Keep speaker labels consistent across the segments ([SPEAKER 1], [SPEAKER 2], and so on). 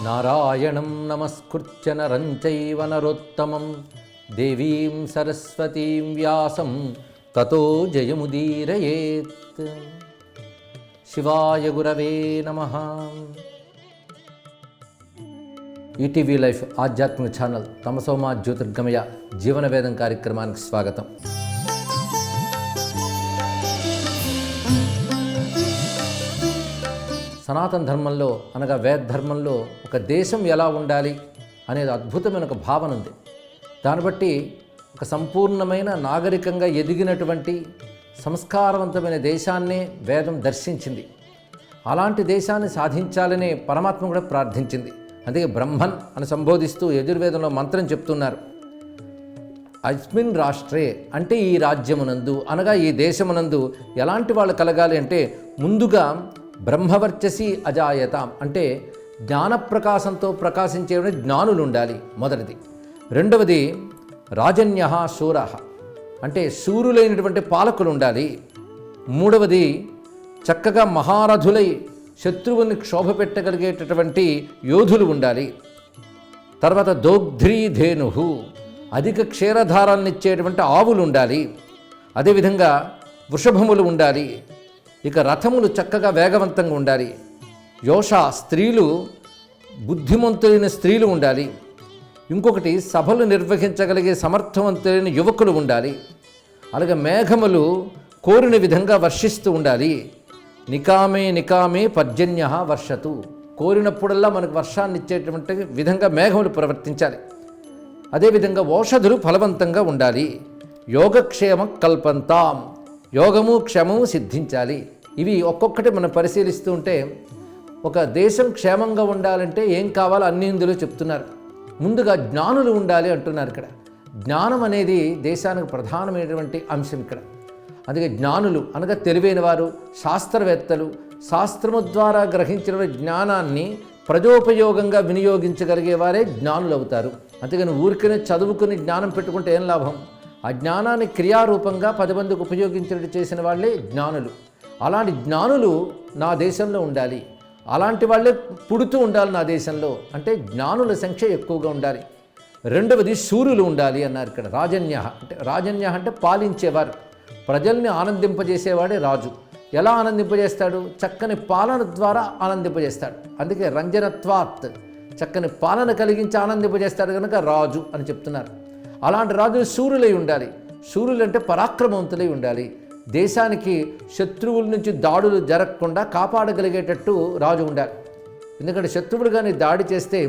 [SPEAKER 1] నారాయణం నమస్కృత్య నరం చైవ నరోత్తమం దేవీం సరస్వతీం వ్యాసం తతో జయముదీరయేత్. శివాయ గురవే నమః. ఈటీవీ లైఫ్ ఆధ్యాత్మిక ఛానల్ తమసోమా జ్యోతిర్గమయ జీవన వేదం కార్యక్రమానికి స్వాగతం. సనాతన ధర్మంలో అనగా వేద ధర్మంలో ఒక దేశం ఎలా ఉండాలి అనేది అద్భుతమైన ఒక భావన ఉంది. దాన్ని బట్టి ఒక సంపూర్ణమైన నాగరికంగా ఎదిగినటువంటి సంస్కారవంతమైన దేశాన్నే వేదం దర్శించింది. అలాంటి దేశాన్ని సాధించాలనే పరమాత్మ కూడా ప్రార్థించింది. అందుకే బ్రహ్మన్ అని సంబోధిస్తూ యజుర్వేదంలో మంత్రం చెప్తున్నారు. అస్మిన్ రాష్ట్రే అంటే ఈ రాజ్యమునందు అనగా ఈ దేశమునందు ఎలాంటి వాళ్ళు కలగాలి అంటే ముందుగా బ్రహ్మవర్చసి అజాయతాం అంటే జ్ఞానప్రకాశంతో ప్రకాశించే జ్ఞానులు ఉండాలి మొదటిది. రెండవది రాజన్య శూర అంటే శూరులైనటువంటి పాలకులు ఉండాలి. మూడవది చక్కగా మహారథులై శత్రువుని క్షోభ పెట్టగలిగేటటువంటి యోధులు ఉండాలి. తర్వాత దోగ్ధ్రీధేను అధిక క్షీరధారాలనిచ్చేటువంటి ఆవులు ఉండాలి. అదేవిధంగా వృషభములు ఉండాలి. ఇక రథములు చక్కగా వేగవంతంగా ఉండాలి. యోష స్త్రీలు బుద్ధిమంతులైన స్త్రీలు ఉండాలి. ఇంకొకటి సభలు నిర్వహించగలిగే సమర్థవంతులైన యువకులు ఉండాలి. అలాగే మేఘములు కోరిన విధంగా వర్షిస్తూ ఉండాలి. నికామే నికామే పర్జన్య వర్షతు కోరినప్పుడల్లా మనకు వర్షాన్ని ఇచ్చేటువంటి విధంగా మేఘములు ప్రవర్తించాలి. అదేవిధంగా ఓషధులు ఫలవంతంగా ఉండాలి. యోగక్షేమ కల్పంతాం యోగము క్షేమము సిద్ధించాలి. ఇవి ఒక్కొక్కటి మనం పరిశీలిస్తూ ఉంటే ఒక దేశం క్షేమంగా ఉండాలంటే ఏం కావాలో అన్ని ఇందులో చెప్తున్నారు. ముందుగా జ్ఞానులు ఉండాలి అంటున్నారు. ఇక్కడ జ్ఞానం అనేది దేశానికి ప్రధానమైనటువంటి అంశం ఇక్కడ. అందుకే జ్ఞానులు అనగా తెలివైన వారు, శాస్త్రవేత్తలు శాస్త్రము ద్వారా గ్రహించిన జ్ఞానాన్ని ప్రజోపయోగంగా వినియోగించగలిగే వారే జ్ఞానులు అవుతారు. అంతేగాని ఊరికనే చదువుకుని జ్ఞానం పెట్టుకుంటే ఏం లాభం? ఆ జ్ఞానాన్ని క్రియారూపంగా 10 మందికి ఉపయోగించినట్టు చేసిన వాళ్ళే జ్ఞానులు. అలాంటి జ్ఞానులు నా దేశంలో ఉండాలి. అలాంటి వాళ్ళే పుడుతూ ఉండాలి నా దేశంలో. అంటే జ్ఞానుల సంఖ్య ఎక్కువగా ఉండాలి. రెండవది శూరులు ఉండాలి అన్నారు ఇక్కడ. రాజన్య అంటే పాలించేవారు, ప్రజల్ని ఆనందింపజేసేవాడే రాజు. ఎలా ఆనందింపజేస్తాడు? చక్కని పాలన ద్వారా ఆనందింపజేస్తాడు. అందుకే రంజనత్వాత్ చక్కని పాలన కలిగించి ఆనందింపజేస్తాడు కనుక రాజు అని చెప్తున్నారు. అలాంటి రాజులు శూరులై ఉండాలి. శూరులు అంటే పరాక్రమవంతులై ఉండాలి. దేశానికి శత్రువుల నుంచి దాడులు జరగకుండా కాపాడగలిగేటట్టు రాజు ఉండాలి. ఎందుకంటే శత్రువులు కానీ దాడి చేస్తే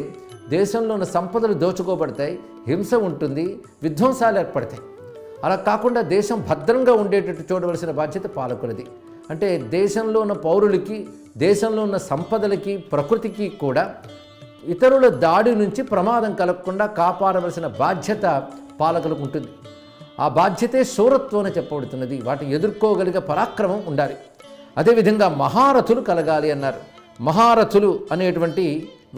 [SPEAKER 1] దేశంలో ఉన్న సంపదలు దోచుకోబడతాయి, హింస ఉంటుంది, విధ్వంసాలు ఏర్పడతాయి. అలా కాకుండా దేశం భద్రంగా ఉండేటట్టు చూడవలసిన బాధ్యత పాలకులది. అంటే దేశంలో ఉన్న పౌరులకి, దేశంలో ఉన్న సంపదలకి, ప్రకృతికి కూడా ఇతరుల దాడి నుంచి ప్రమాదం కలగకుండా కాపాడవలసిన బాధ్యత పాలకులకు ఉంటుంది. ఆ బాధ్యతే శూరత్వం అని చెప్పబడుతున్నది. వాటిని ఎదుర్కోగలిగే పరాక్రమం ఉండాలి. అదేవిధంగా మహారథులు కలగాలి అన్నారు. మహారథులు అనేటువంటి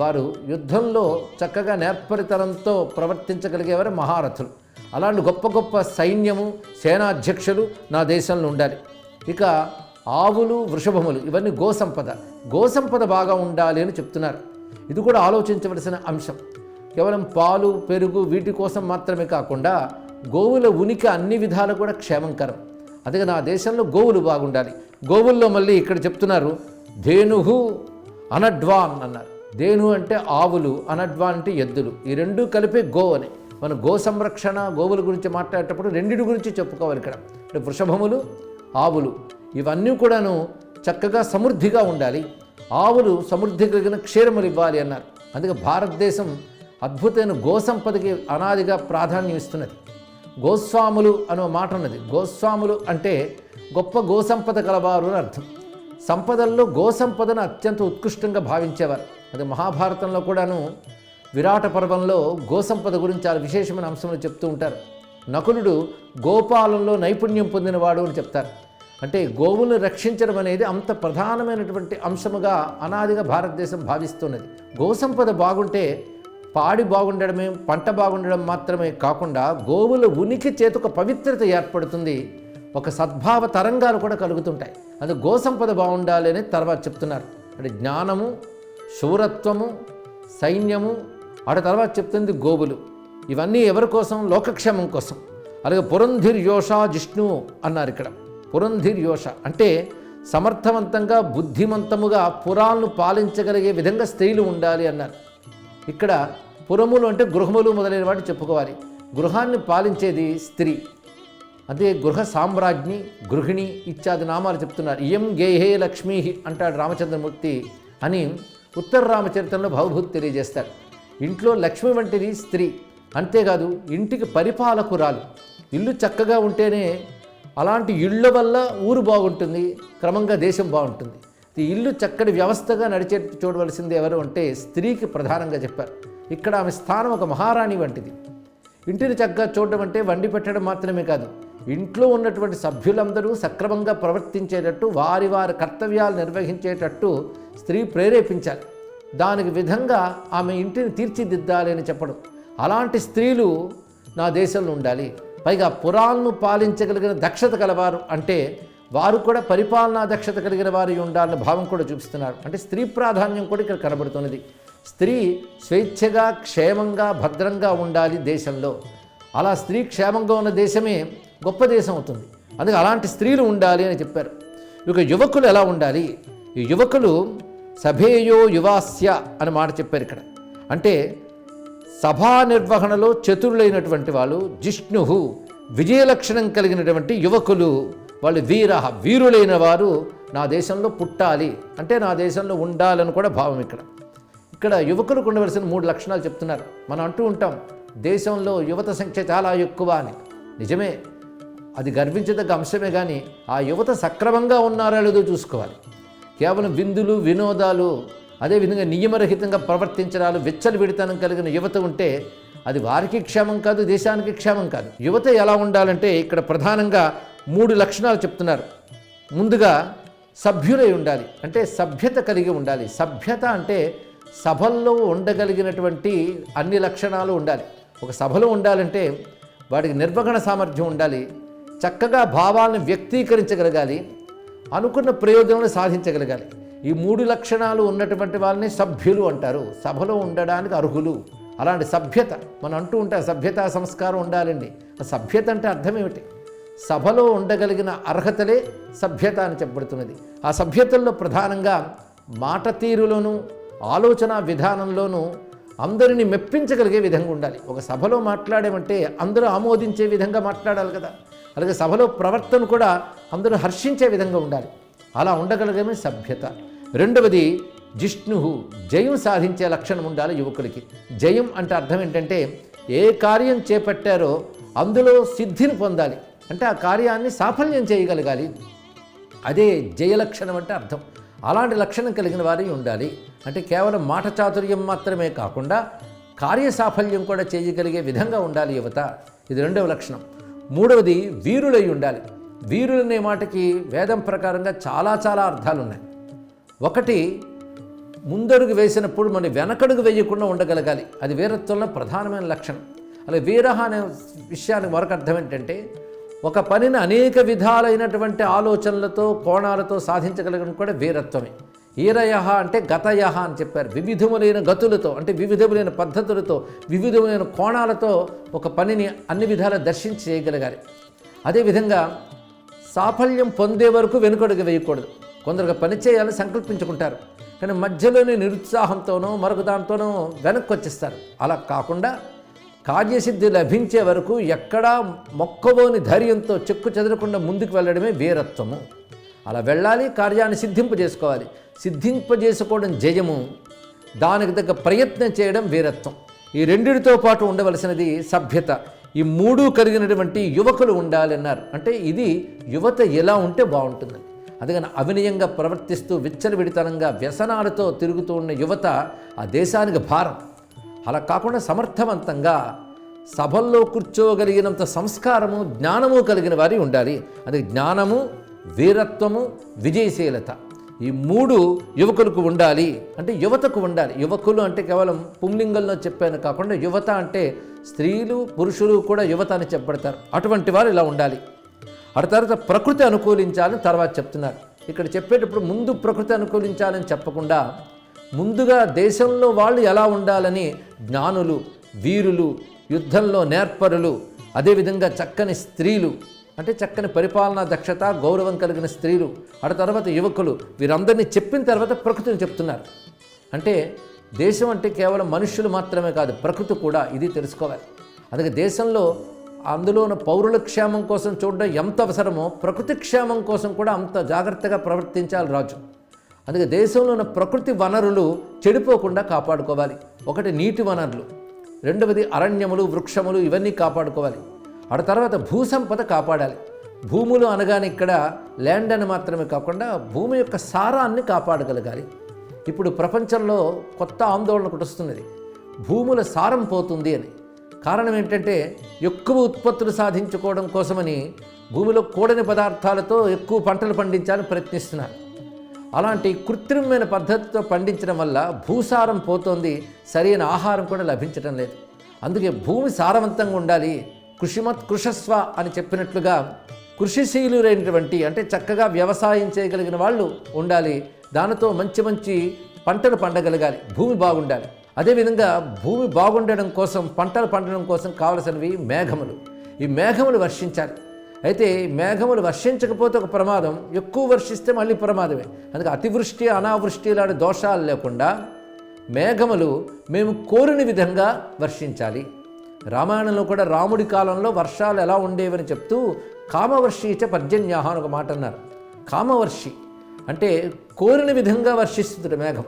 [SPEAKER 1] వారు యుద్ధంలో చక్కగా నేర్పరితనంతో ప్రవర్తించగలిగేవారు మహారథులు. అలాంటి గొప్ప గొప్ప సైన్యము, సేనాధ్యక్షులు నా దేశంలో ఉండాలి. ఇక ఆవులు, వృషభములు ఇవన్నీ గోసంపద బాగా ఉండాలి అని చెప్తున్నారు. ఇది కూడా ఆలోచించవలసిన అంశం. కేవలం పాలు, పెరుగు వీటి కోసం మాత్రమే కాకుండా గోవుల ఉనికి అన్ని విధాలు కూడా క్షేమంకరం. అందుకే నా దేశంలో గోవులు బాగుండాలి. గోవుల్లో మళ్ళీ ఇక్కడ చెప్తున్నారు ధేనుహు అనడ్వాన్ అన్నారు. ధేను అంటే ఆవులు, అనడ్వాన్ అంటే ఎద్దులు. ఈ రెండు కలిపే గో అని. మనం గో సంరక్షణ, గోవుల గురించి మాట్లాడేటప్పుడు రెండింటి గురించి చెప్పుకోవాలి ఇక్కడ. అంటే వృషభములు, ఆవులు ఇవన్నీ కూడాను చక్కగా సమృద్ధిగా ఉండాలి. ఆవులు సమృద్ధి కలిగిన క్షీరములు ఇవ్వాలి అన్నారు. అందుకే భారతదేశం అద్భుతమైన గోసంపదకి అనాదిగా ప్రాధాన్యం ఇస్తున్నది. గోస్వాములు అనే మాట ఉన్నది. గోస్వాములు అంటే గొప్ప గోసంపద కలవారు అని అర్థం. సంపదల్లో గోసంపదను అత్యంత ఉత్కృష్టంగా భావించేవారు. అది మహాభారతంలో కూడాను విరాట పర్వంలో గోసంపద గురించి చాలా విశేషమైన అంశంలో చెప్తూ ఉంటారు. నకులుడు గోపాలంలో నైపుణ్యం పొందినవాడు అని చెప్తారు. అంటే గోవులను రక్షించడం అనేది అంత ప్రధానమైనటువంటి అంశముగా అనాదిగా భారతదేశం భావిస్తున్నది. గోసంపద బాగుంటే పాడి బాగుండడమే, పంట బాగుండడం మాత్రమే కాకుండా గోవుల ఉనికి చేత ఒక పవిత్రత ఏర్పడుతుంది. ఒక సద్భావ తరంగాలు కూడా కలుగుతుంటాయి. అది గోసంపద బాగుండాలి అని తర్వాత చెప్తున్నారు. అంటే జ్ఞానము, శూరత్వము, సైన్యము, ఆ తర్వాత చెప్తుంది గోవులు. ఇవన్నీ ఎవరి కోసం? లోకక్షేమం కోసం. అలాగే పురంధిర్యోష జిష్ణు అన్నారు ఇక్కడ. పురంధిర్యోష అంటే సమర్థవంతంగా బుద్ధిమంతముగా పురాలను పాలించగలిగే విధంగా స్త్రీలు ఉండాలి అన్నారు. ఇక్కడ పురములు అంటే గృహములు మొదలైన వాటి చెప్పుకోవాలి. గృహాన్ని పాలించేది స్త్రీ, అదే గృహ సామ్రాజ్ఞి, గృహిణి ఇత్యాది నామాలు చెప్తున్నారు. ఇయం గేహే లక్ష్మీ అంటాడు రామచంద్రమూర్తి అని ఉత్తర రామచరిత్రంలో భవభూతి తెలియజేస్తాడు. ఇంట్లో లక్ష్మి వంటిది స్త్రీ. అంతేకాదు ఇంటికి పరిపాలకురాలు. ఇల్లు చక్కగా ఉంటేనే అలాంటి ఇళ్ళ వల్ల ఊరు బాగుంటుంది, క్రమంగా దేశం బాగుంటుంది. ఈ ఇల్లు చక్కటి వ్యవస్థగా నడిచే చూడవలసింది ఎవరు అంటే స్త్రీకి ప్రధానంగా చెప్పారు. ఇక్కడ ఆమె స్థానం ఒక మహారాణి వంటిది. ఇంటిని చక్కగా చూడడం అంటే వండి పెట్టడం మాత్రమే కాదు, ఇంట్లో ఉన్నటువంటి సభ్యులందరూ సక్రమంగా ప్రవర్తించేటట్టు, వారి వారి కర్తవ్యాలు నిర్వహించేటట్టు స్త్రీ ప్రేరేపించాలి. దానికి విధంగా ఆమె ఇంటిని తీర్చిదిద్దాలి అని చెప్పడం. అలాంటి స్త్రీలు నా దేశంలో ఉండాలి. పైగా పురాలను పాలించగలిగిన దక్షత కలవారు అంటే వారు కూడా పరిపాలనా దక్షత కలిగిన వారు ఉండాలన్న భావం కూడా చూపిస్తున్నారు. అంటే స్త్రీ ప్రాధాన్యం కూడా ఇక్కడ కనబడుతున్నది. స్త్రీ స్వేచ్ఛగా, క్షేమంగా, భద్రంగా ఉండాలి దేశంలో. అలా స్త్రీ క్షేమంగా ఉన్న దేశమే గొప్ప దేశం అవుతుంది. అందుకే అలాంటి స్త్రీలు ఉండాలి అని చెప్పారు. ఇక యువకులు ఎలా ఉండాలి? ఈ యువకులు సభేయో యువాస్య అని మాట చెప్పారు ఇక్కడ. అంటే సభా నిర్వహణలో చతురులైనటువంటి వాళ్ళు, జిష్ణు విజయలక్షణం కలిగినటువంటి యువకులు, వాళ్ళు వీరులైన వారు నా దేశంలో పుట్టాలి అంటే నా దేశంలో ఉండాలని కూడా భావం ఇక్కడ. ఇక్కడ యువకులకు ఉండవలసిన 3 లక్షణాలు చెప్తున్నారు. మనం అంటూ ఉంటాం దేశంలో యువత సంఖ్య చాలా ఎక్కువ అని. నిజమే, అది గర్వించదగ్గ అంశమే. కానీ ఆ యువత సక్రమంగా ఉన్నారో లేదో చూసుకోవాలి. కేవలం విందులు, వినోదాలు, అదేవిధంగా నియమరహితంగా ప్రవర్తించడాలు, విచ్చలవిడితనం కలిగిన యువత ఉంటే అది వారికి క్షేమం కాదు, దేశానికి క్షేమం కాదు. యువత ఎలా ఉండాలంటే ఇక్కడ ప్రధానంగా 3 లక్షణాలు చెప్తున్నారు. ముందుగా సభ్యులై ఉండాలి, అంటే సభ్యత కలిగి ఉండాలి. సభ్యత అంటే సభల్లో ఉండగలిగినటువంటి అన్ని లక్షణాలు ఉండాలి. ఒక సభలో ఉండాలంటే వాడికి నిర్వహణ సామర్థ్యం ఉండాలి, చక్కగా భావాలను వ్యక్తీకరించగలగాలి, అనుకున్న ప్రయోజనాలను సాధించగలగాలి. ఈ 3 లక్షణాలు ఉన్నటువంటి వాళ్ళని సభ్యులు అంటారు. సభలో ఉండడానికి అర్హులు. అలాంటి సభ్యత మనం అంటూ ఉంటాం, సభ్యత సంస్కారం ఉండాలండి. ఆ సభ్యత అంటే అర్థం ఏమిటి? సభలో ఉండగలిగిన అర్హతలే సభ్యత అని చెప్పబడుతున్నది. ఆ సభ్యతల్లో ప్రధానంగా మాట తీరులోనూ, ఆలోచన విధానంలోనూ అందరినీ మెప్పించగలిగే విధంగా ఉండాలి. ఒక సభలో మాట్లాడేమంటే అందరూ ఆమోదించే విధంగా మాట్లాడాలి కదా. అలాగే సభలో ప్రవర్తన కూడా అందరూ హర్షించే విధంగా ఉండాలి. అలా ఉండగలిగేమే సభ్యత. రెండవది జిష్ణు, జయం సాధించే లక్షణం ఉండాలి యువకులకి. జయం అంటే అర్థం ఏంటంటే ఏ కార్యం చేపట్టారో అందులో సిద్ధిని పొందాలి, అంటే ఆ కార్యాన్ని సాఫల్యం చేయగలగాలి. అదే జయలక్షణం అంటే అర్థం. అలాంటి లక్షణం కలిగిన వారి ఉండాలి. అంటే కేవలం మాట చాతుర్యం మాత్రమే కాకుండా కార్యసాఫల్యం కూడా చేయగలిగే విధంగా ఉండాలి యువత. ఇది రెండవ లక్షణం. మూడవది వీరులై ఉండాలి. వీరులనే మాటకి వేదం ప్రకారంగా చాలా చాలా అర్థాలు ఉన్నాయి. ఒకటి, ముందడుగు వేసినప్పుడు మన వెనకడుగు వేయకుండా ఉండగలగాలి. అది వీరత్వంలో ప్రధానమైన లక్షణం. అలాగే వీర అనే విషయానికి మరొక అర్థం ఏంటంటే ఒక పనిని అనేక విధాలైనటువంటి ఆలోచనలతో, కోణాలతో సాధించగలగడం కూడా వీరత్వమే. ఈరయహ అంటే గతయహ అని చెప్పారు. వివిధములైన గతులతో అంటే వివిధములైన పద్ధతులతో, వివిధములైన కోణాలతో ఒక పనిని అన్ని విధాలా దర్శించి చేయగలగాలి. అదేవిధంగా సాఫల్యం పొందే వరకు వెనుకడుగు వేయకూడదు. కొందరుగా పని చేయాలని సంకల్పించుకుంటారు, కానీ మధ్యలోనే నిరుత్సాహంతోనో మరొక దాంతోనో వెనక్కి వచ్చేస్తారు. అలా కాకుండా కార్యసిద్ధి లభించే వరకు ఎక్కడా మొక్కబోని ధైర్యంతో చెక్కు చెదరకుండా ముందుకు వెళ్ళడమే వీరత్వము. అలా వెళ్ళాలి, కార్యాన్ని సిద్ధింపజేసుకోవాలి. సిద్ధింపజేసుకోవడం జయము, దానికి తగ్గ ప్రయత్నం చేయడం వీరత్వం. ఈ రెండిటితో పాటు ఉండవలసినది సభ్యత. ఈ 3 కలిగినటువంటి యువకులు ఉండాలన్నారు. అంటే ఇది యువత ఎలా ఉంటే బాగుంటుందని. అందుకని అవినయంగా ప్రవర్తిస్తూ విచ్చలవిడితనంగా వ్యసనాలతో తిరుగుతూ ఉన్న యువత ఆ దేశానికి భారం. అలా కాకుండా సమర్థవంతంగా సభల్లో కూర్చోగలిగినంత సంస్కారము, జ్ఞానము కలిగిన వారి ఉండాలి. అది జ్ఞానము, వీరత్వము, విజయశీలత. ఈ 3 యువకులకు ఉండాలి. అంటే యువతకు ఉండాలి. యువకులు అంటే కేవలం పుంలింగంలో చెప్పాను కాకుండా యువత అంటే స్త్రీలు, పురుషులు కూడా యువత అని చెప్పబడతారు. అటువంటి వారు ఇలా ఉండాలి. ఆ తర్వాత ప్రకృతి అనుకూలించాలని తర్వాత చెప్తున్నారు. ఇక్కడ చెప్పేటప్పుడు ముందు ప్రకృతి అనుకూలించాలని చెప్పకుండా ముందుగా దేశంలో వాళ్ళు ఎలా ఉండాలని జ్ఞానులు, వీరులు, యుద్ధంలో నేర్పరులు, అదేవిధంగా చక్కని స్త్రీలు, అంటే చక్కని పరిపాలనా దక్షత, గౌరవం కలిగిన స్త్రీలు, ఆ తర్వాత యువకులు, వీరందరినీ చెప్పిన తర్వాత ప్రకృతిని చెప్తున్నారు. అంటే దేశం అంటే కేవలం మనుష్యులు మాత్రమే కాదు, ప్రకృతి కూడా, ఇది తెలుసుకోవాలి. అందుకే దేశంలో అందులో ఉన్న పౌరుల క్షేమం కోసం చూడడం ఎంత అవసరమో ప్రకృతి క్షేమం కోసం కూడా అంత జాగ్రత్తగా ప్రవర్తించాలి రాజు. అందుకే దేశంలో ఉన్న ప్రకృతి వనరులు చెడిపోకుండా కాపాడుకోవాలి. ఒకటి నీటి వనరులు, రెండవది అరణ్యములు, వృక్షములు, ఇవన్నీ కాపాడుకోవాలి. ఆ తర్వాత భూసంపద కాపాడాలి. భూములు అనగానే ఇక్కడ ల్యాండ్ అని మాత్రమే కాకుండా భూమి యొక్క సారాన్ని కాపాడగలగాలి. ఇప్పుడు ప్రపంచంలో కొత్త ఆందోళన ఒకటి వస్తున్నది, భూముల సారం పోతుంది అని. కారణం ఏంటంటే ఎక్కువ ఉత్పత్తులు సాధించుకోవడం కోసమని భూమిలో కూడని పదార్థాలతో ఎక్కువ పంటలు పండించాలని ప్రయత్నిస్తున్నారు. అలాంటి కృత్రిమమైన పద్ధతితో పండించడం వల్ల భూసారం పోతోంది, సరైన ఆహారం కూడా లభించడం లేదు. అందుకే భూమి సారవంతంగా ఉండాలి. కృషిమత్ కృషస్వ అని చెప్పినట్లుగా కృషిశీలురైనటువంటి, అంటే చక్కగా వ్యవసాయం చేయగలిగిన వాళ్ళు ఉండాలి. దానితో మంచి మంచి పంటలు పండగలగాలి, భూమి బాగుండాలి. అదేవిధంగా భూమి బాగుండడం కోసం, పంటలు పండడం కోసం కావలసినవి మేఘములు. ఈ మేఘములు వర్షించాలి. అయితే మేఘములు వర్షించకపోతే ఒక ప్రమాదం, ఎక్కువ వర్షిస్తే మళ్ళీ ప్రమాదమే. అందుకే అతివృష్టి, అనావృష్టి లాంటి దోషాలు లేకుండా మేఘములు మేము కోరిన విధంగా వర్షించాలి. రామాయణంలో కూడా రాముడి కాలంలో వర్షాలు ఎలా ఉండేవని చెప్తూ కామవర్షి చ పర్జన్యాహ అని ఒక మాట అన్నారు. కామవర్షి అంటే కోరిన విధంగా వర్షిస్తుంది మేఘం.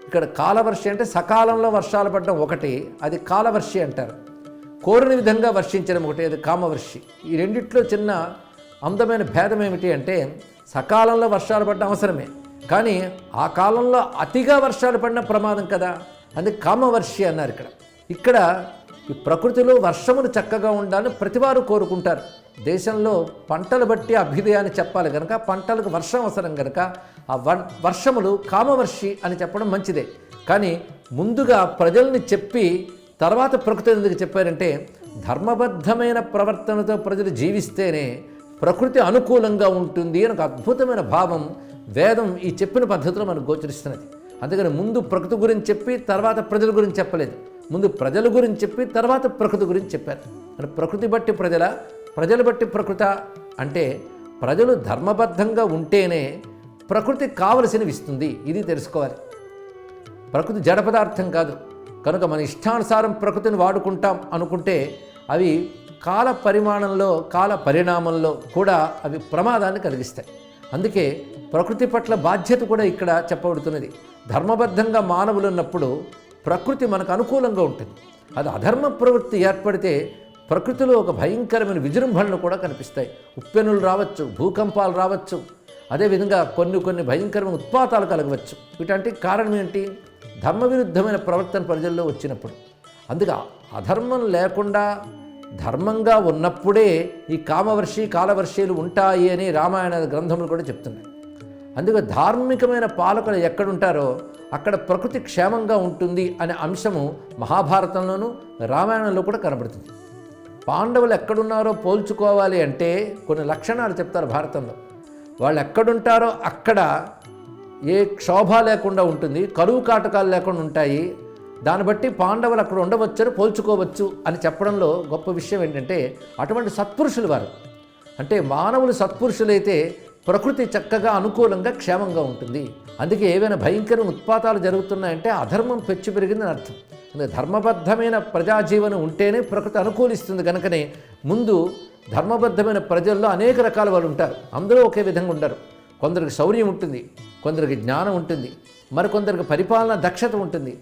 [SPEAKER 1] ఇక్కడ కాలవర్షి అంటే సకాలంలో వర్షాలు పడడం ఒకటి, అది కాలవర్షి అంటారు. కోరిన విధంగా వర్షించడం ఒకటి, అది కామవర్షి. ఈ రెండిట్లో చిన్న అందమైన భేదం ఏమిటి అంటే సకాలంలో వర్షాలు పడడం అవసరమే, కానీ ఆ కాలంలో అతిగా వర్షాలు పడిన ప్రమాదం కదా, అందుకే కామవర్షి అన్నారు. ఇక్కడ ఈ ప్రకృతిలో వర్షములు చక్కగా ఉండాలని ప్రతివారు కోరుకుంటారు. దేశంలో పంటలు బట్టి అభ్యుదయాన్ని చెప్పాలి కనుక పంటలకు వర్షం అవసరం కనుక ఆ వర్షములు కామవర్షి అని చెప్పడం మంచిదే. కానీ ముందుగా ప్రజల్ని చెప్పి తర్వాత ప్రకృతి ఎందుకు చెప్పారంటే ధర్మబద్ధమైన ప్రవర్తనతో ప్రజలు జీవిస్తేనే ప్రకృతి అనుకూలంగా ఉంటుంది అని ఒక అద్భుతమైన భావం వేదం ఈ చెప్పిన పద్ధతిలో మనకు గోచరిస్తున్నది. అందుకని ముందు ప్రకృతి గురించి చెప్పి తర్వాత ప్రజల గురించి చెప్పలేదు, ముందు ప్రజల గురించి చెప్పి తర్వాత ప్రకృతి గురించి చెప్పారు. అంటే ప్రకృతి బట్టి ప్రజలు బట్టి ప్రకృత అంటే ప్రజలు ధర్మబద్ధంగా ఉంటేనే ప్రకృతి కావలసినవి ఇస్తుంది, ఇది తెలుసుకోవాలి. ప్రకృతి జడ పదార్థం కాదు కనుక మన ఇష్టానుసారం ప్రకృతిని వాడుకుంటాం అనుకుంటే అవి కాల పరిమాణంలో, కాల పరిణామంలో కూడా అవి ప్రమాదాన్ని కలిగిస్తాయి. అందుకే ప్రకృతి పట్ల బాధ్యత కూడా ఇక్కడ చెప్పబడుతున్నది. ధర్మబద్ధంగా మానవులు ఉన్నప్పుడు ప్రకృతి మనకు అనుకూలంగా ఉంటుంది. అది అధర్మ ప్రవృత్తి ఏర్పడితే ప్రకృతిలో ఒక భయంకరమైన విజృంభణలు కూడా కనిపిస్తాయి. ఉప్పెనులు రావచ్చు, భూకంపాలు రావచ్చు, అదేవిధంగా కొన్ని భయంకరమైన ఉత్పాతాలు కలగవచ్చు. వీటంటే కారణం ఏంటి? ధర్మవిరుద్ధమైన ప్రవర్తన ప్రజల్లో వచ్చినప్పుడు. అందుకే అధర్మం లేకుండా ధర్మంగా ఉన్నప్పుడే ఈ కామవర్షి కాలవర్షీలు ఉంటాయి అని రామాయణ గ్రంథములు కూడా చెప్తున్నాయి. అందుకే ధార్మికమైన పాలకులు ఎక్కడుంటారో అక్కడ ప్రకృతి క్షేమంగా ఉంటుంది అనే అంశము మహాభారతంలోనూ రామాయణంలో కూడా కనబడుతుంది. పాండవులు ఎక్కడున్నారో పోల్చుకోవాలి అంటే కొన్ని లక్షణాలు చెప్తారు భారతంలో. వాళ్ళు ఎక్కడుంటారో అక్కడ ఏ క్షోభ లేకుండా ఉంటుంది, కరువు కాటకాలు లేకుండా ఉంటాయి. దాన్ని బట్టి పాండవులు అక్కడ ఉండవచ్చని పోల్చుకోవచ్చు అని చెప్పడంలో గొప్ప విషయం ఏంటంటే అటువంటి సత్పురుషులు వారు. అంటే మానవులు సత్పురుషులైతే ప్రకృతి చక్కగా అనుకూలంగా క్షేమంగా ఉంటుంది. అందుకే ఏవైనా భయంకర ఉత్పాతాలు జరుగుతున్నాయంటే అధర్మం పెచ్చు పెరిగిందని అర్థం. అందుకే ధర్మబద్ధమైన ప్రజాజీవనం ఉంటేనే ప్రకృతి అనుకూలిస్తుంది. కనుకనే ముందు ధర్మబద్ధమైన ప్రజల్లో అనేక రకాల వాళ్ళు ఉంటారు, అందరూ ఒకే విధంగా ఉండరు. కొందరికి శౌర్యం ఉంటుంది, కొందరికి జ్ఞానం ఉంటుంది, మరికొందరికి పరిపాలన దక్షత ఉంటుంది,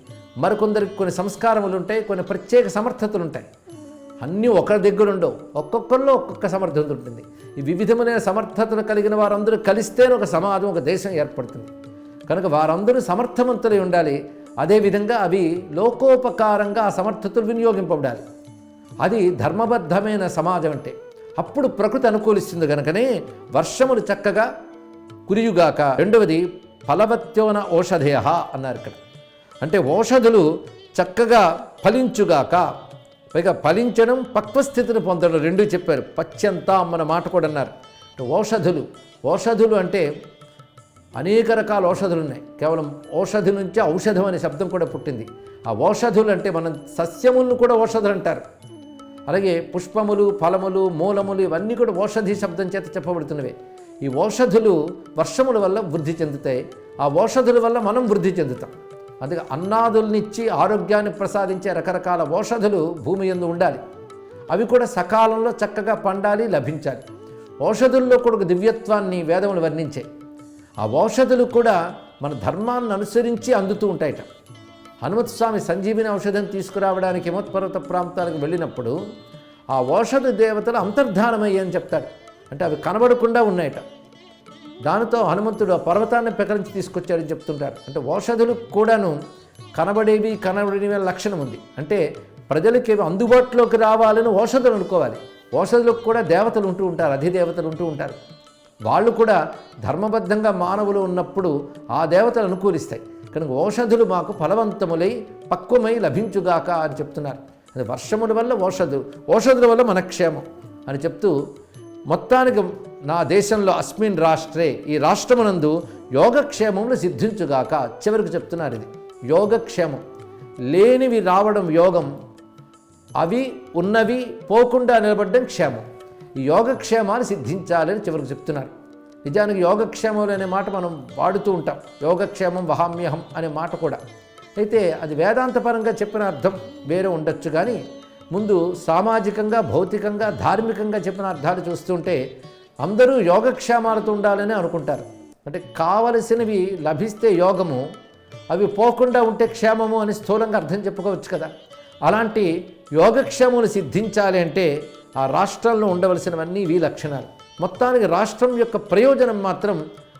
[SPEAKER 1] మరికొందరికి కొన్ని సంస్కారములు ఉంటాయి, కొన్ని ప్రత్యేక సమర్థతలు ఉంటాయి. అన్నీ ఒకరి దగ్గర ఉండవు, ఒక్కొక్కరిలో ఒక్కొక్క సమర్థత ఉంటుంది. ఈ వివిధమైన సమర్థతలు కలిగిన వారందరూ కలిస్తేనే ఒక సమాజం, ఒక దేశం ఏర్పడుతుంది. కనుక వారందరూ సమర్థవంతులై ఉండాలి. అదేవిధంగా అవి లోకోపకారంగా ఆ సమర్థతలు వినియోగింపబడాలి. అది ధర్మబద్ధమైన సమాజం అంటే. అప్పుడు ప్రకృతి అనుకూలిస్తుంది. కనుకనే వర్షములు చక్కగా కురియుగాక. రెండవది ఫలవత్యోన ఓషధయ అన్నారు ఇక్కడ. అంటే ఓషధులు చక్కగా ఫలించుగాక. పైగా ఫలించడం, పక్వస్థితిని పొందడం రెండు చెప్పారు. పచ్యంతా మన మాట కూడా అన్నారు. ఓషధులు అంటే అనేక రకాల ఔషధులు ఉన్నాయి. కేవలం ఔషధి నుంచే ఔషధం అనే శబ్దం కూడా పుట్టింది. ఆ ఔషధులు అంటే మనం సస్యములను కూడా ఔషధులు అంటారు. అలాగే పుష్పములు, ఫలములు, మూలములు ఇవన్నీ కూడా ఔషధి శబ్దం చేత చెప్పబడుతున్నవే. ఈ ఔషధులు వర్షముల వల్ల వృద్ధి చెందుతాయి. ఆ ఔషధుల వల్ల మనం వృద్ధి చెందుతాం. అందుకే అన్నాదులనిచ్చి ఆరోగ్యాన్ని ప్రసాదించే రకరకాల ఔషధులు భూమి యందు ఉండాలి. అవి కూడా సకాలంలో చక్కగా పండాలి, లభించాలి. ఔషధుల్లో కూడా ఒక దివ్యత్వాన్ని వేదములు వర్ణించాయి. ఆ ఔషధులు కూడా మన ధర్మాన్ని అనుసరించి అందుతూ ఉంటాయట. హనుమత్ స్వామి సంజీవిని ఔషధం తీసుకురావడానికి హిమవత్పర్వత ప్రాంతాలకు వెళ్ళినప్పుడు ఆ ఔషధ దేవతలు అంతర్ధానమయ్యని చెప్తాడు. అంటే అవి కనబడకుండా ఉన్నాయట. దానితో హనుమంతుడు ఆ పర్వతాన్ని పెకరించి తీసుకొచ్చాడని చెప్తుంటారు. అంటే ఔషధులు కూడాను కనబడేవి కనబడేవి లక్షణం ఉంది. అంటే ప్రజలకి అందుబాటులోకి రావాలని ఔషధులు అనుకోవాలి. ఔషధులకు కూడా దేవతలు ఉంటూ ఉంటారు, అధిదేవతలు ఉంటూ ఉంటారు. వాళ్ళు కూడా ధర్మబద్ధంగా మానవులు ఉన్నప్పుడు ఆ దేవతలు అనుకూలిస్తాయి. కనుక ఔషధులు మాకు ఫలవంతములై పక్వమై లభించుగాక అని చెప్తున్నారు. అది వర్షముల వల్ల ఔషధుల వల్ల మన క్షేమం అని చెప్తూ మొత్తానికి నా దేశంలో అస్మిన్ రాష్ట్రే, ఈ రాష్ట్రమునందు యోగక్షేమములు సిద్ధించుగాక చివరికి చెప్తున్నారు. ఇది యోగక్షేమం. లేనివి రావడం యోగం, అవి ఉన్నవి పోకుండా నిలబడడం క్షేమం. ఈ యోగక్షేమాలు సిద్ధించాలని చివరికి చెప్తున్నారు. నిజానికి యోగక్షేమం అనే మాట మనం వాడుతూ ఉంటాం. యోగక్షేమం వహామ్యహం అనే మాట కూడా. అయితే అది వేదాంతపరంగా చెప్పిన అర్థం వేరే ఉండొచ్చు. కానీ ముందు సామాజికంగా, భౌతికంగా, ధార్మికంగా చెప్పిన అర్థాలు చూస్తుంటే అందరూ యోగక్షేమాలతో ఉండాలని అనుకుంటారు. అంటే కావలసినవి లభిస్తే యోగము, అవి పోకుండా ఉంటే క్షేమము అని స్థూలంగా అర్థం చెప్పుకోవచ్చు కదా. అలాంటి యోగక్షేమములు సిద్ధించాలి అంటే ఆ రాష్ట్రంలో ఉండవలసినవన్నీ ఈ లక్షణాలు. మొత్తానికి రాష్ట్రం యొక్క ప్రయోజనం మాత్రం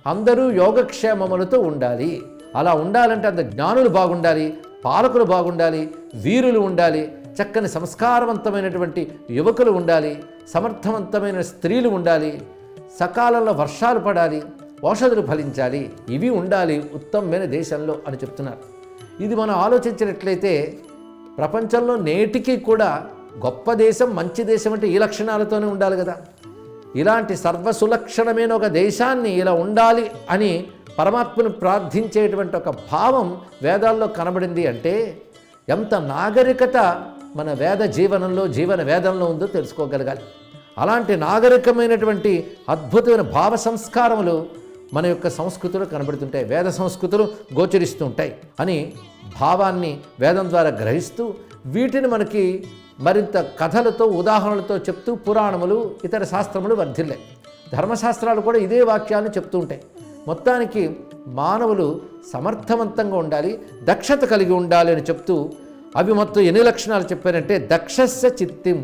[SPEAKER 1] అందరూ యోగక్షేమములతో ఉండాలి. అలా ఉండాలంటే అంత జ్ఞానులు బాగుండాలి, పాలకులు బాగుండాలి, వీరులు ఉండాలి, చక్కని సంస్కారవంతమైనటువంటి యువకులు ఉండాలి, సమర్థవంతమైన స్త్రీలు ఉండాలి, సకాలంలో వర్షాలు పడాలి, ఔషధులు ఫలించాలి. ఇవి ఉండాలి ఉత్తమమైన దేశంలో అని చెప్తున్నారు. ఇది మనం ఆలోచించినట్లయితే ప్రపంచంలో నేటికి కూడా గొప్ప దేశం, మంచి దేశం అంటే ఈ లక్షణాలతోనే ఉండాలి కదా. ఇలాంటి సర్వసులక్షణమైన ఒక దేశాన్ని ఇలా ఉండాలి అని పరమాత్మను ప్రార్థించేటువంటి ఒక భావం వేదాల్లో కనబడింది అంటే ఎంత నాగరికత మన వేద జీవనంలో, జీవన వేదంలో ఉందో తెలుసుకోగలగాలి. అలాంటి నాగరికమైనటువంటి అద్భుతమైన భావ సంస్కారములు మన యొక్క సంస్కృతిలో కనబడుతుంటాయి, వేద సంస్కృతులు గోచరిస్తూ ఉంటాయి అని భావాన్ని వేదం ద్వారా గ్రహిస్తూ వీటిని మనకి మరింత కథలతో, ఉదాహరణలతో చెప్తూ పురాణములు, ఇతర శాస్త్రములు వర్ధిల్లాయి. ధర్మశాస్త్రాలు కూడా ఇదే వాక్యాలను చెప్తూ ఉంటాయి. మొత్తానికి మానవులు సమర్థవంతంగా ఉండాలి, దక్షత కలిగి ఉండాలి అని చెప్తూ అవి మొత్తం ఎన్ని లక్షణాలు చెప్పారంటే దక్షస్య చిత్తిం,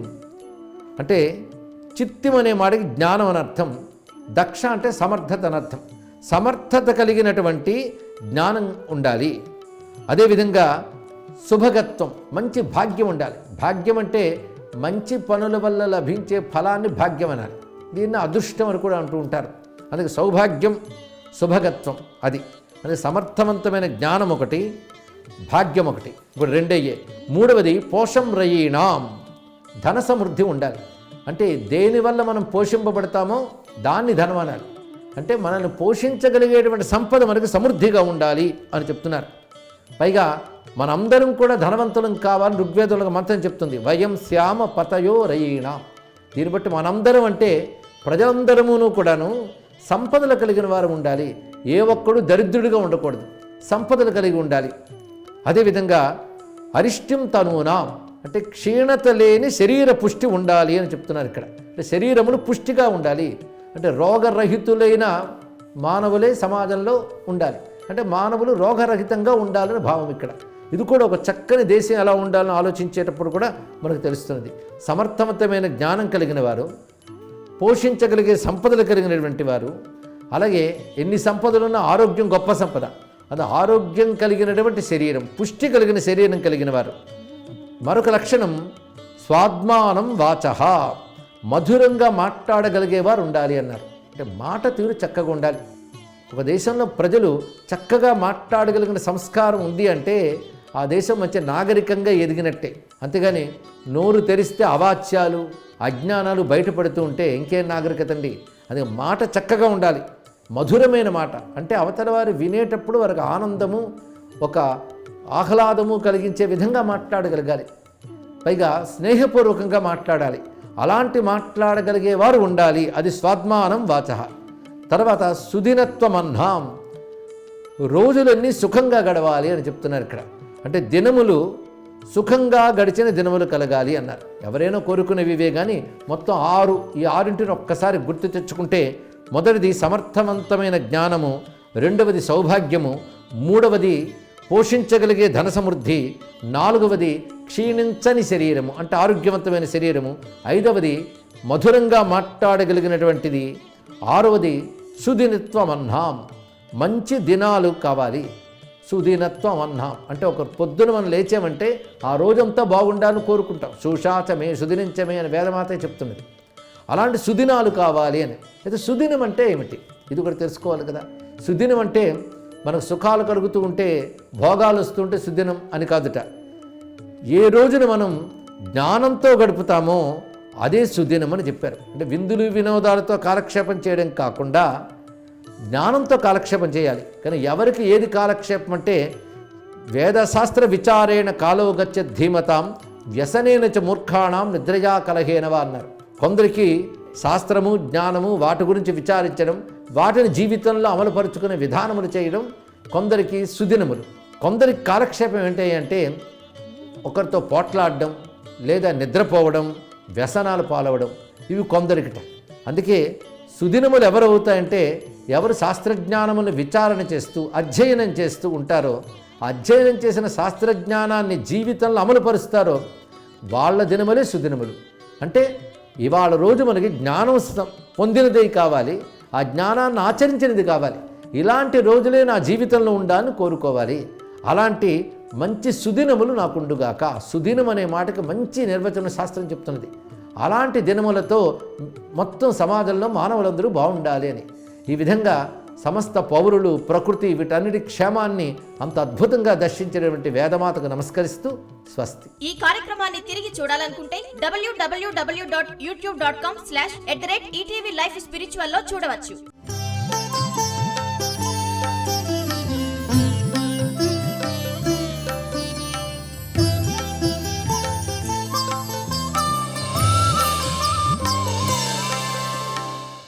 [SPEAKER 1] అంటే చిత్తిం అనే మాటకి జ్ఞానం అని అర్థం, దక్ష అంటే సమర్థత అని అర్థం. సమర్థత కలిగినటువంటి జ్ఞానం ఉండాలి. అదేవిధంగా శుభగత్వం, మంచి భాగ్యం ఉండాలి. భాగ్యం అంటే మంచి పనుల వల్ల లభించే ఫలాన్ని భాగ్యం అనాలి. దీన్ని అదృష్టం అని కూడా అంటూ ఉంటారు. అందుకే సౌభాగ్యం, శుభగత్వం అది. అది సమర్థవంతమైన జ్ఞానం ఒకటి, భాగ్యం ఒకటి. ఇప్పుడు రెండయ్యే. మూడవది పోషం రయీణాం, ధన సమృద్ధి ఉండాలి. అంటే దేనివల్ల మనం పోషింపబడతామో దాన్ని ధనం అనాలి. అంటే మనల్ని పోషించగలిగేటువంటి సంపద మనకు సమృద్ధిగా ఉండాలి అని చెప్తున్నారు. పైగా మనందరం కూడా ధనవంతులం కావాలని ఋగ్వేదంలో మంత్రం చెప్తుంది, వయం శ్యామ పతయో రయీణాం. దీన్ని బట్టి మనందరం అంటే ప్రజలందరమును కూడాను సంపదలు కలిగిన వారు ఉండాలి. ఏ ఒక్కడు దరిద్రుడిగా ఉండకూడదు, సంపదలు కలిగి ఉండాలి. అదేవిధంగా అరిష్టిం తనూనాం, అంటే క్షీణత లేని శరీర పుష్టి ఉండాలి అని చెప్తున్నారు ఇక్కడ. అంటే శరీరములు పుష్టిగా ఉండాలి, అంటే రోగరహితులైన మానవులే సమాజంలో ఉండాలి. అంటే మానవులు రోగరహితంగా ఉండాలని భావం ఇక్కడ. ఇది కూడా ఒక చక్కని దేశం ఎలా ఉండాలని ఆలోచించేటప్పుడు కూడా మనకు తెలుస్తున్నది. సమర్థవంతమైన జ్ఞానం కలిగిన వారు, పోషించగలిగే సంపదలు కలిగినటువంటి వారు, అలాగే ఎన్ని సంపదలున్నా ఆరోగ్యం గొప్ప సంపద. అది ఆరోగ్యం కలిగినటువంటి శరీరం, పుష్టి కలిగిన శరీరం కలిగిన వారు. మరొక లక్షణం స్వాత్మానం వాచః, మధురంగా మాట్లాడగలిగేవారు ఉండాలి అన్నారు. అంటే మాట తీరు చక్కగా ఉండాలి. ఒక దేశంలో ప్రజలు చక్కగా మాట్లాడగలిగిన సంస్కారం ఉంది అంటే ఆ దేశం మంచి నాగరికంగా ఎదిగినట్టే. అంతేగాని నోరు తెరిస్తే అవాచ్యాలు, అజ్ఞానాలు బయటపడుతూ ఉంటే ఇంకేం నాగరికత అండి. అది మాట చక్కగా ఉండాలి. మధురమైన మాట, అంటే అవతల వారు వినేటప్పుడు వారికి ఆనందము, ఒక ఆహ్లాదము కలిగించే విధంగా మాట్లాడగలగాలి. పైగా స్నేహపూర్వకంగా మాట్లాడాలి. అలాంటి మాట్లాడగలిగే వారు ఉండాలి. అది స్వాత్మానం వాచః. తర్వాత సుదినత్వమన్నాం, రోజులన్నీ సుఖంగా గడవాలి అని చెప్తున్నారు ఇక్కడ. అంటే దినములు సుఖంగా గడిచిన దినములు కలగాలి అన్నారు. ఎవరైనా కోరుకునేవివే కానీ మొత్తం 6, ఈ 6 ఒక్కసారి గుర్తు తెచ్చుకుంటే, మొదటిది సమర్థవంతమైన జ్ఞానము, రెండవది సౌభాగ్యము, మూడవది పోషించగలిగే ధన సమృద్ధి, నాలుగవది క్షీణించని శరీరము అంటే ఆరోగ్యవంతమైన శరీరము, ఐదవది మధురంగా మాట్లాడగలిగినటువంటిది, ఆరవది సుదినత్వం అన్నాం, మంచి దినాలు కావాలి. సుదినత్వం అన్నాం అంటే ఒక పొద్దున మనం లేచామంటే ఆ రోజంతా బాగుండాలని కోరుకుంటాం. సుషాచమే సుదినించమే అని వేదమాతే చెప్తున్నది. అలాంటి సుదినాలు కావాలి అని. అయితే సుదినం అంటే ఏమిటి, ఇది కూడా తెలుసుకోవాలి కదా. సుదినం అంటే మనకు సుఖాలు కలుగుతూ ఉంటే, భోగాలు వస్తుంటే సుదినం అని కాదుట. ఏ రోజున మనం జ్ఞానంతో గడుపుతామో అదే సుదినం అని చెప్పారు. అంటే విందులు వినోదాలతో కాలక్షేపం చేయడం కాకుండా జ్ఞానంతో కాలక్షేపం చేయాలి. కానీ ఎవరికి ఏది కాలక్షేపం అంటే, వేదశాస్త్ర విచారేణ కాలో గచ్చత్ ధీమతాం వ్యసనేన చ మూర్ఖాణం నిద్రయా కలహేనవా అన్నారు. కొందరికి శాస్త్రము జ్ఞానము వాటి గురించి విచారించడం, వాటిని జీవితంలో అమలుపరుచుకునే విధానములు చేయడం కొందరికి సుదినములు. కొందరికి కాలక్షేపం ఏంటి అంటే ఒకరితో పోట్లాడడం, లేదా నిద్రపోవడం, వ్యసనాలు పాలవడం, ఇవి కొందరికిట. అందుకే సుదినములు ఎవరు అవుతాయంటే, ఎవరు శాస్త్రజ్ఞానమును విచారణ చేస్తూ అధ్యయనం చేస్తూ ఉంటారో, అధ్యయనం చేసిన శాస్త్రజ్ఞానాన్ని జీవితంలో అమలుపరుస్తారో వాళ్ళ దినములే సుదినములు. అంటే ఇవాళ రోజు మనకి జ్ఞానం పొందినది కావాలి, ఆ జ్ఞానాన్ని ఆచరించినది కావాలి. ఇలాంటి రోజులే నా జీవితంలో ఉండాలని కోరుకోవాలి. అలాంటి మంచి సుదినములు నాకుండుగాక. సుదినం అనే మాటకి మంచి నిర్వచన శాస్త్రం చెప్తున్నది. అలాంటి దినములతో మొత్తం సమాజంలో మానవులందరూ బాగుండాలి అని. ఈ విధంగా సమస్త పౌరులు, ప్రకృతి వీటన్నిటి క్షేమాన్ని అంత అద్భుతంగా దర్శించినటువంటి వేదమాతకు నమస్కరిస్తూ స్వస్తి.
[SPEAKER 2] ఈ కార్యక్రమాన్ని తిరిగి చూడాలనుకుంటే www.youtube.com/ETV Life Spiritual లో చూడవచ్చు.